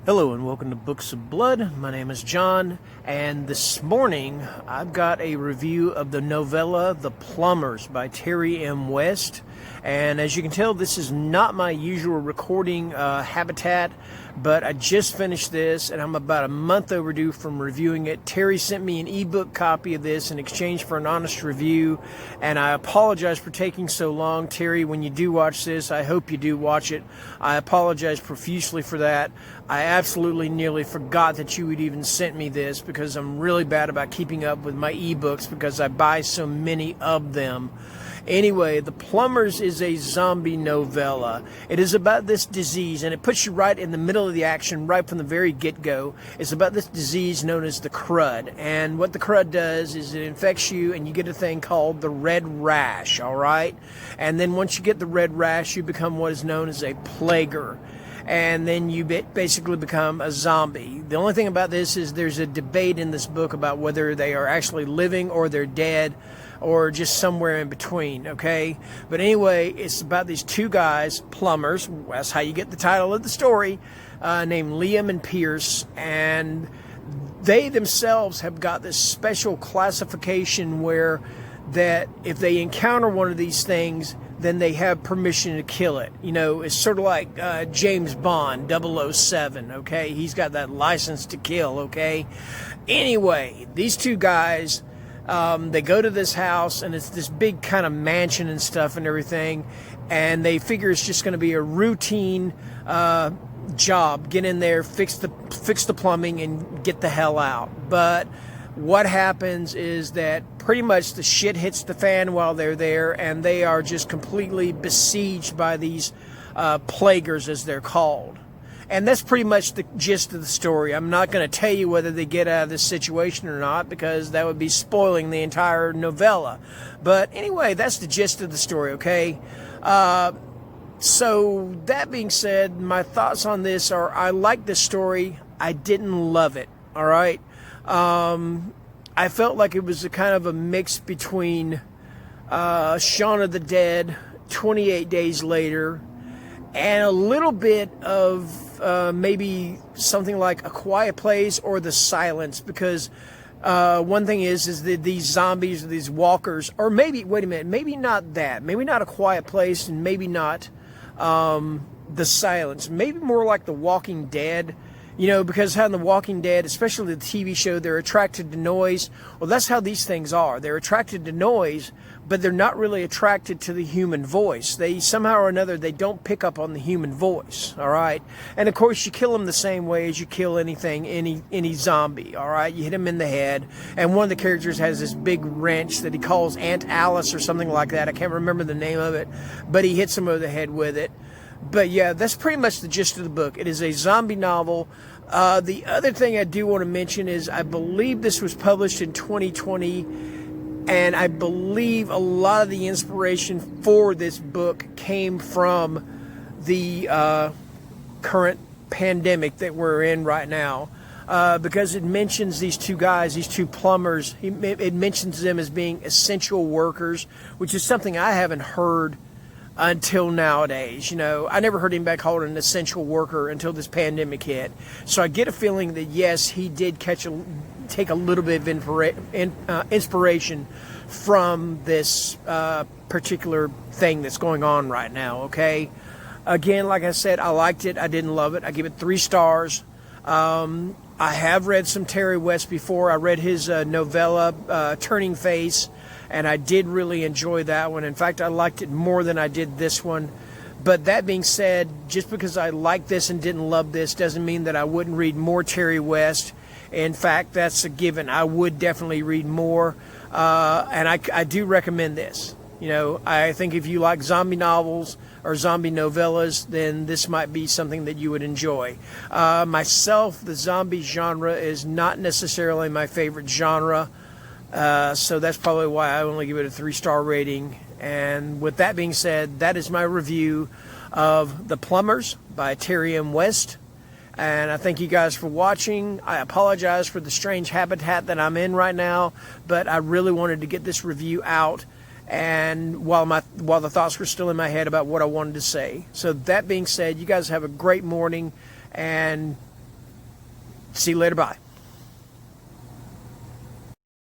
Hello and welcome to Books of Blood. My name is John, and this morning I've got a review of the novella The Plumbers by Terry M. West. And as you can tell, this is not my usual recording habitat, but I just finished this and I'm about a month overdue from reviewing it. Terry sent me an ebook copy of this in exchange for an honest review, and I apologize for taking so long. Terry, when you do watch this, I hope you do watch it. I apologize profusely for that. I absolutely nearly forgot that you had even sent me this because I'm really bad about keeping up with my ebooks because I buy so many of them. Anyway, The Plumbers is a zombie novella. It is about this disease, and it puts you right in the middle of the action right from the very get-go. It's about this disease known as the crud, and what the crud does is it infects you and you get a thing called the red rash, all right? And then once you get the red rash, you become what is known as a plaguer. And then you basically become a zombie. The only thing about this is there's a debate in this book about whether they are actually living or they're dead or just somewhere in between, okay? But anyway, it's about these two guys, plumbers, that's how you get the title of the story, named Liam and Pierce, and they themselves have got this special classification where that if they encounter one of these things, then they have permission to kill it. You know, it's sort of like James Bond, 007, okay? He's got that license to kill, okay? Anyway, these two guys, they go to this house, and it's this big kind of mansion and stuff and everything, and they figure it's just going to be a routine job. Get in there, fix the plumbing, and get the hell out. But what happens is that pretty much the shit hits the fan while they're there, and they are just completely besieged by these plaguers, as they're called. And that's pretty much the gist of the story. I'm not going to tell you whether they get out of this situation or not, because that would be spoiling the entire novella. But anyway, that's the gist of the story, okay? So that being said, my thoughts on this are I like this story. I didn't love it, all right? I felt like it was a kind of a mix between Shaun of the Dead, 28 Days Later, and a little bit of maybe something like A Quiet Place or The Silence, because one thing is that these zombies, these walkers, or maybe, wait a minute, maybe not that, maybe not A Quiet Place, and maybe not The Silence, maybe more like The Walking Dead. You know, because how in The Walking Dead, especially the TV show, they're attracted to noise. Well, that's how these things are. They're attracted to noise, but they're not really attracted to the human voice. They, somehow or another, they don't pick up on the human voice, all right? And, of course, you kill them the same way as you kill anything, any zombie, all right? You hit them in the head, and one of the characters has this big wrench that he calls Aunt Alice or something like that. I can't remember the name of it, but he hits them over the head with it. But yeah, that's pretty much the gist of the book. It is a zombie novel. The other thing I do want to mention is I believe this was published in 2020, and I believe a lot of the inspiration for this book came from the current pandemic that we're in right now. Because it mentions these two guys, these two plumbers. It mentions them as being essential workers, which is something I haven't heard until nowadays. You know, I never heard anybody called an essential worker until this pandemic hit. So I get a feeling that yes, he did take a little bit of inspiration from this particular thing that's going on right now. Okay, again, like I said, I liked it. I didn't love it. I give it 3 stars. I have read some Terry West before. I read his novella, Turning Face, and I did really enjoy that one. In fact, I liked it more than I did this one. But that being said, just because I liked this and didn't love this doesn't mean that I wouldn't read more Terry West. In fact, that's a given. I would definitely read more. And I do recommend this. You know, I think if you like zombie novels or zombie novellas, then this might be something that you would enjoy. Myself, the zombie genre is not necessarily my favorite genre. So that's probably why I only give it a 3-star rating. And with that being said, that is my review of The Plumbers by Terry M. West. And I thank you guys for watching. I apologize for the strange habitat that I'm in right now, but I really wanted to get this review out, and while the thoughts were still in my head about what I wanted to say. So that being said, you guys have a great morning, and See you later. Bye.